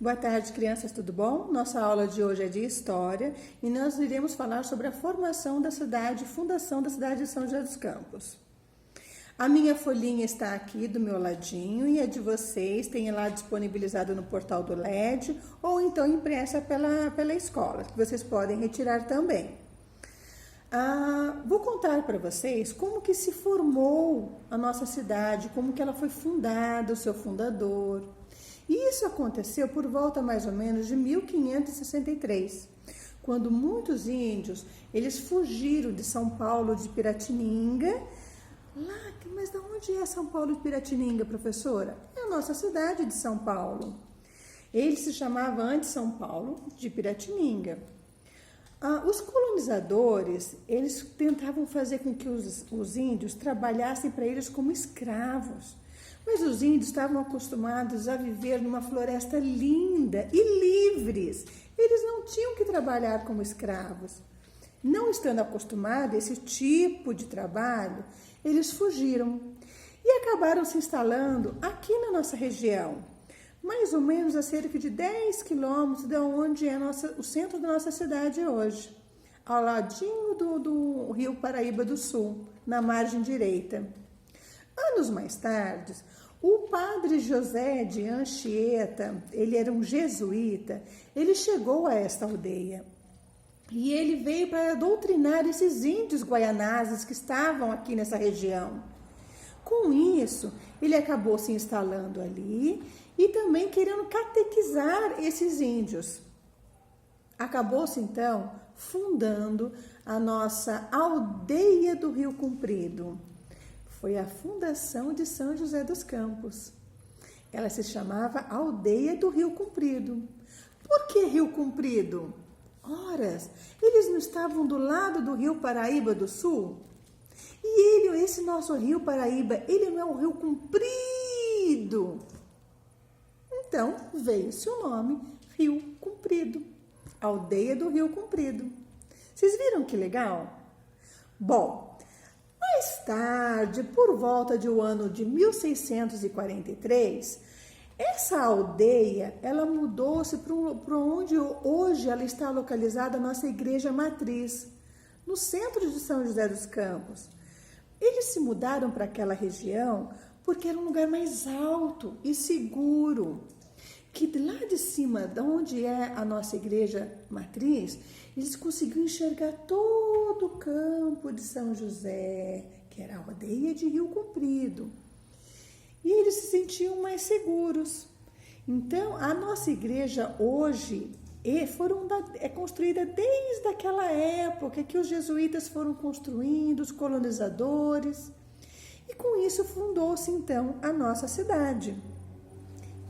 Boa tarde, crianças, tudo bom? Nossa aula de hoje é de História e nós iremos falar sobre a formação da cidade, fundação da cidade de São José dos Campos. A minha folhinha está aqui do meu ladinho e a de vocês tem lá disponibilizado no portal do LED ou então impressa pela escola, que vocês podem retirar também. Vou contar para vocês como que se formou a nossa cidade, como que ela foi fundada, o seu fundador. E isso aconteceu por volta mais ou menos de 1563, quando muitos índios, eles fugiram de São Paulo de Piratininga. Mas de onde é São Paulo de Piratininga, professora? É a nossa cidade de São Paulo. Ele se chamava antes São Paulo de Piratininga. Os colonizadores, eles tentavam fazer com que os índios trabalhassem para eles como escravos. Mas os índios estavam acostumados a viver numa floresta linda e livres. Eles não tinham que trabalhar como escravos. Não estando acostumados a esse tipo de trabalho, eles fugiram e acabaram se instalando aqui na nossa região, mais ou menos a cerca de 10 quilômetros de onde é o centro da nossa cidade hoje, ao ladinho do Rio Paraíba do Sul, na margem direita. Anos mais tarde, o padre José de Anchieta, ele era um jesuíta, ele chegou a esta aldeia e ele veio para doutrinar esses índios guaianazes que estavam aqui nessa região. Com isso, ele acabou se instalando ali e também querendo catequizar esses índios. Acabou-se então fundando a nossa aldeia do Rio Comprido. Foi a fundação de São José dos Campos. Ela se chamava Aldeia do Rio Comprido. Por que Rio Comprido? Ora, eles não estavam do lado do Rio Paraíba do Sul? E esse nosso Rio Paraíba, ele não é um rio comprido. Então, veio-se o nome Rio Comprido. Aldeia do Rio Comprido. Vocês viram que legal? Bom, mais tarde, por volta do ano de 1643, essa aldeia, ela mudou-se para onde hoje ela está localizada a nossa igreja matriz, no centro de São José dos Campos. Eles se mudaram para aquela região porque era um lugar mais alto e seguro, que lá de cima, de onde é a nossa igreja matriz, eles conseguiam enxergar todo o campo de São José, que era a aldeia de Rio Comprido. E eles se sentiam mais seguros. Então, a nossa igreja hoje é construída desde aquela época que os jesuítas foram construindo, os colonizadores. E com isso fundou-se, então, a nossa cidade.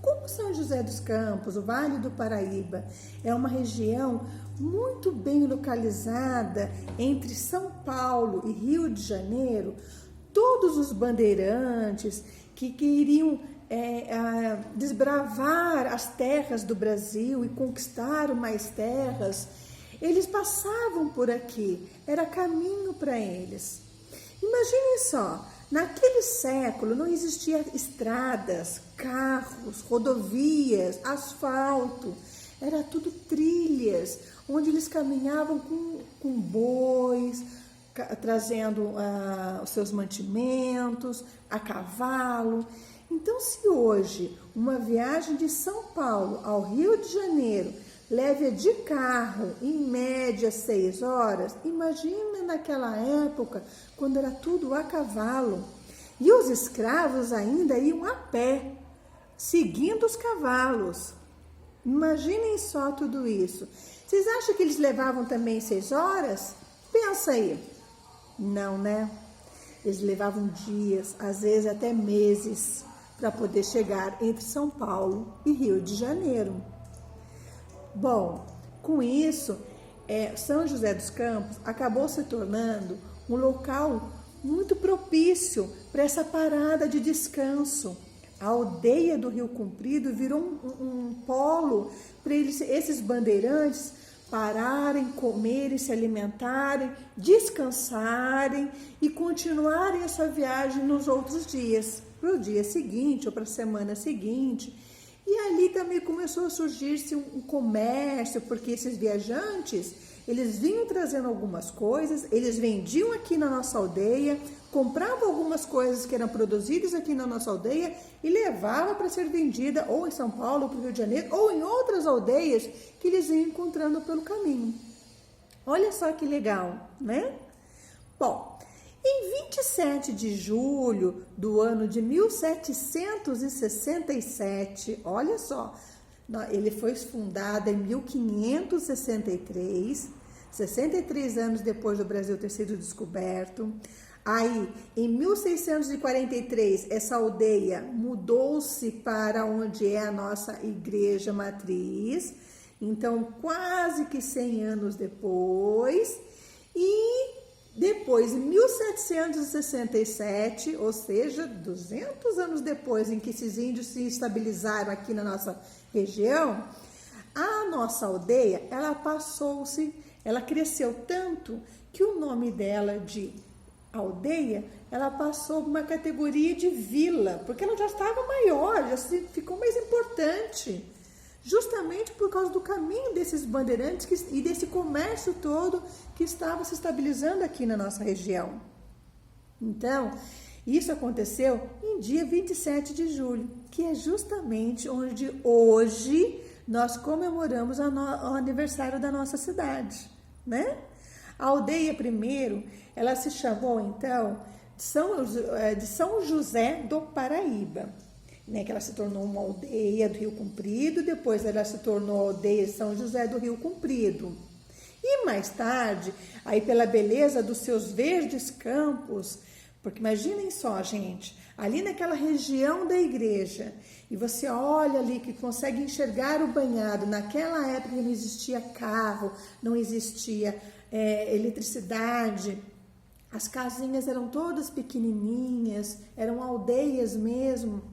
Como São José dos Campos, o Vale do Paraíba, é uma região muito bem localizada entre São Paulo e Rio de Janeiro, todos os bandeirantes que queriam desbravar as terras do Brasil e conquistar mais terras, eles passavam por aqui, era caminho para eles. Imaginem só, naquele século não existiam estradas, carros, rodovias, asfalto, era tudo trilhas, onde eles caminhavam com bois, trazendo os seus mantimentos, a cavalo. Então, se hoje uma viagem de São Paulo ao Rio de Janeiro leva de carro, em média, 6 horas, imagina naquela época, quando era tudo a cavalo. E os escravos ainda iam a pé, seguindo os cavalos. Imaginem só tudo isso. Vocês acham que eles levavam também 6 horas? Pensa aí. Não, né? Eles levavam dias, às vezes até meses, para poder chegar entre São Paulo e Rio de Janeiro. Bom, com isso, São José dos Campos acabou se tornando um local muito propício para essa parada de descanso. A aldeia do Rio Comprido virou um polo para esses bandeirantes pararem, comerem, se alimentarem, descansarem e continuarem a sua viagem nos outros dias, para o dia seguinte ou para a semana seguinte. E ali também começou a surgir-se um comércio, porque esses viajantes, eles vinham trazendo algumas coisas, eles vendiam aqui na nossa aldeia, compravam algumas coisas que eram produzidas aqui na nossa aldeia e levavam para ser vendida ou em São Paulo, ou para o Rio de Janeiro, ou em outras aldeias que eles iam encontrando pelo caminho. Olha só que legal, né? Bom, em 27 de julho do ano de 1767, olha só, ele foi fundado em 1563, 63 anos depois do Brasil ter sido descoberto. Aí, em 1643, essa aldeia mudou-se para onde é a nossa igreja matriz. Então, quase que 100 anos depois. E depois, em 1767, ou seja, 200 anos depois em que esses índios se estabilizaram aqui na nossa região, a nossa aldeia, ela cresceu tanto que o nome dela de aldeia, ela passou uma categoria de vila, porque ela já estava maior, já ficou mais importante, justamente por causa do caminho desses bandeirantes e desse comércio todo que estava se estabilizando aqui na nossa região. Então, isso aconteceu em dia 27 de julho, que é justamente onde hoje nós comemoramos o aniversário da nossa cidade, né? A aldeia primeiro, ela se chamou então de São José do Paraíba, né? Que ela se tornou uma aldeia do Rio Comprido, depois ela se tornou aldeia de São José do Rio Comprido. E mais tarde, aí pela beleza dos seus verdes campos, porque imaginem só, gente, ali naquela região da igreja, e você olha ali que consegue enxergar o banhado, naquela época não existia carro, não existia eletricidade, as casinhas eram todas pequenininhas, eram aldeias mesmo.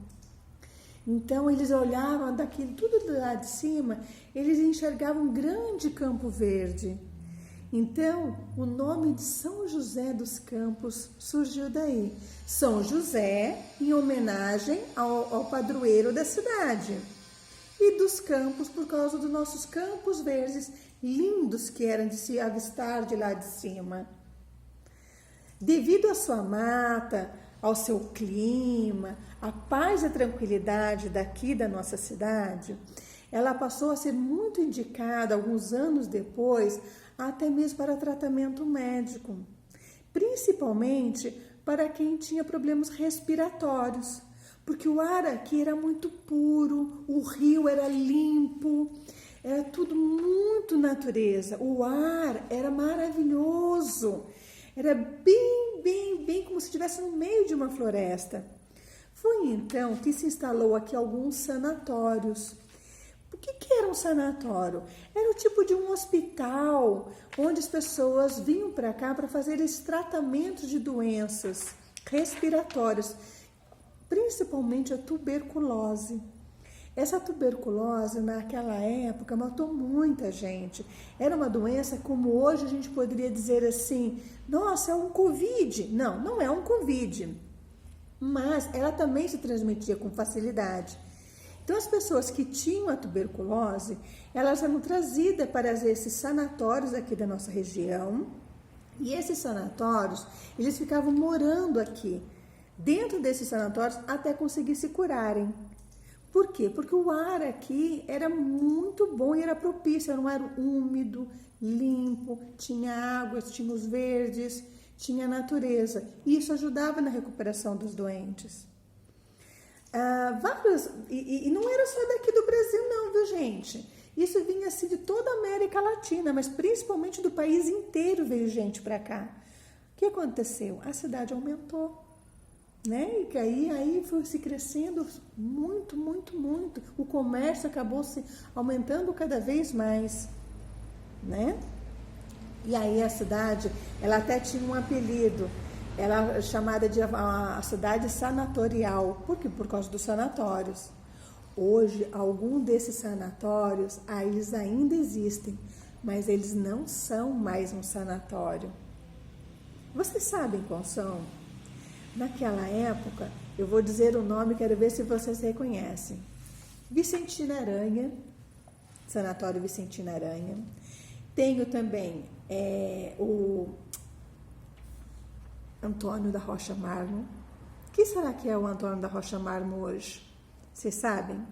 Então eles olhavam daquilo tudo lá de cima, eles enxergavam um grande campo verde. Então o nome de São José dos Campos surgiu daí. São José em homenagem ao padroeiro da cidade. E dos campos por causa dos nossos campos verdes lindos que eram de se avistar de lá de cima. Devido à sua mata, ao seu clima, a paz e a tranquilidade daqui da nossa cidade, ela passou a ser muito indicada alguns anos depois, até mesmo para tratamento médico, principalmente para quem tinha problemas respiratórios, porque o ar aqui era muito puro, o rio era limpo, era tudo muito natureza, o ar era maravilhoso, era bem como se estivesse no meio de uma floresta. Foi então que se instalou aqui alguns sanatórios. O que era um sanatório? Era o tipo de um hospital onde as pessoas vinham para cá para fazer esse tratamento de doenças respiratórias, principalmente a tuberculose. Essa tuberculose, naquela época, matou muita gente. Era uma doença como hoje a gente poderia dizer assim, nossa, é um Covid. Não, não é um Covid. Mas ela também se transmitia com facilidade. Então, as pessoas que tinham a tuberculose, elas eram trazidas para esses sanatórios aqui da nossa região. E esses sanatórios, eles ficavam morando aqui, dentro desses sanatórios, até conseguir se curarem. Por quê? Porque o ar aqui era muito bom e era propício, era um ar úmido, limpo, tinha águas, tinha os verdes, tinha a natureza. E isso ajudava na recuperação dos doentes. E não era só daqui do Brasil não, viu gente? Isso vinha assim de toda a América Latina, mas principalmente do país inteiro veio gente para cá. O que aconteceu? A cidade aumentou. Né? E que aí foi se crescendo muito. O comércio acabou se aumentando cada vez mais, né? E aí a cidade, ela até tinha um apelido, ela é chamada de a cidade sanatorial. Por quê? Por causa dos sanatórios. Hoje, algum desses sanatórios, eles ainda existem, mas eles não são mais um sanatório. Vocês sabem quais são? Naquela época, eu vou dizer o nome, quero ver se vocês reconhecem. Vicentina Aranha, Sanatório Vicentina Aranha. Tenho também o Antônio da Rocha Marmo. O que será que é o Antônio da Rocha Marmo hoje? Vocês sabem?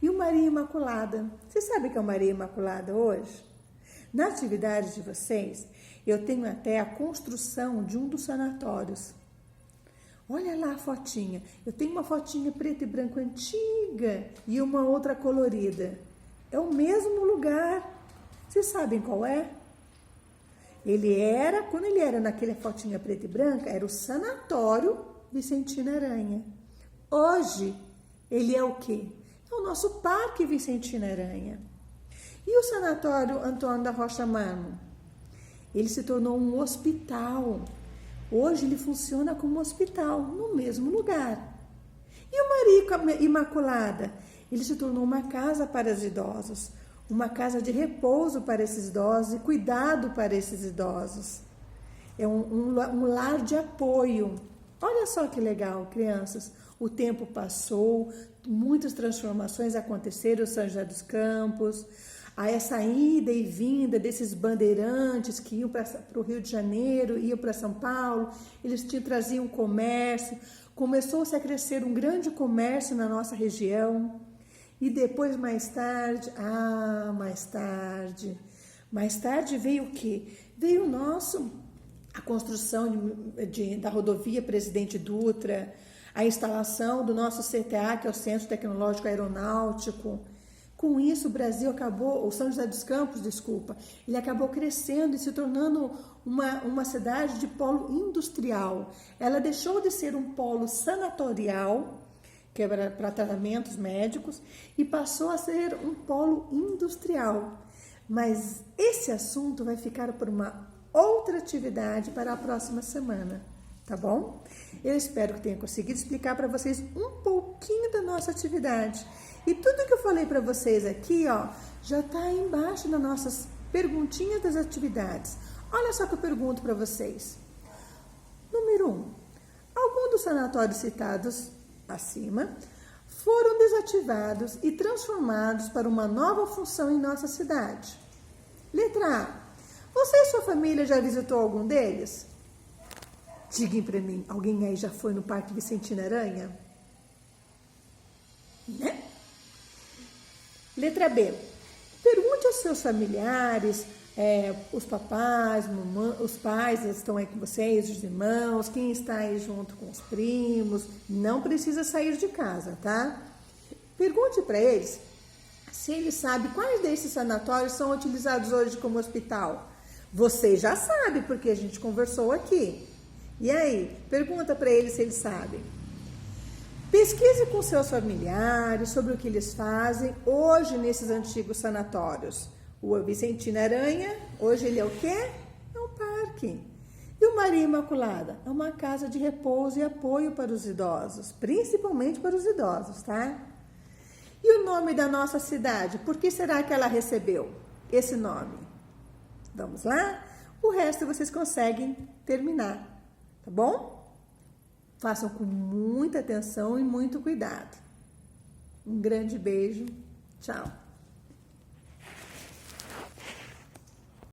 E o Maria Imaculada. Vocês sabem que é o Maria Imaculada hoje? Na atividade de vocês, eu tenho até a construção de um dos sanatórios. Olha lá a fotinha. Eu tenho uma fotinha preto e branco antiga e uma outra colorida. É o mesmo lugar. Vocês sabem qual é? Quando ele era naquela fotinha preta e branca, era o Sanatório Vicentina Aranha. Hoje, ele é o quê? É o nosso Parque Vicentina Aranha. E o Sanatório Antônio da Rocha Marmo? Ele se tornou um hospital. Hoje ele funciona como hospital, no mesmo lugar. E o Maria Imaculada? Ele se tornou uma casa para os idosos, uma casa de repouso para esses idosos e cuidado para esses idosos. É um lar de apoio. Olha só que legal, crianças. O tempo passou, muitas transformações aconteceram em São José dos Campos. A essa ida e vinda desses bandeirantes que iam para o Rio de Janeiro, iam para São Paulo, eles traziam comércio, começou-se a crescer um grande comércio na nossa região, e depois mais tarde veio o quê? Veio a construção da rodovia Presidente Dutra, a instalação do nosso CTA, que é o Centro Tecnológico Aeronáutico. Com isso, o São José dos Campos, ele acabou crescendo e se tornando uma cidade de polo industrial. Ela deixou de ser um polo sanatorial, que era para tratamentos médicos, e passou a ser um polo industrial. Mas esse assunto vai ficar por uma outra atividade para a próxima semana, tá bom? Eu espero que tenha conseguido explicar para vocês um pouquinho da nossa atividade. E tudo que eu falei para vocês aqui, já está aí embaixo nas nossas perguntinhas das atividades. Olha só que eu pergunto para vocês. Número 1. Algum dos sanatórios citados acima foram desativados e transformados para uma nova função em nossa cidade? Letra A. Você e sua família já visitou algum deles? Digam para mim, alguém aí já foi no Parque Vicentina Aranha? Né? Letra B. Pergunte aos seus familiares, os papais, os pais estão aí com vocês, os irmãos, quem está aí junto com os primos. Não precisa sair de casa, tá? Pergunte para eles se eles sabem quais desses sanatórios são utilizados hoje como hospital. Você já sabe, porque a gente conversou aqui. E aí? Pergunta para eles se eles sabem. Pesquise com seus familiares sobre o que eles fazem hoje nesses antigos sanatórios. O Vicentina Aranha, hoje ele é o quê? É um parque. E o Maria Imaculada? É uma casa de repouso e apoio para os idosos, principalmente para os idosos, tá? E o nome da nossa cidade? Por que será que ela recebeu esse nome? Vamos lá? O resto vocês conseguem terminar, tá bom? Façam com muita atenção e muito cuidado. Um grande beijo. Tchau.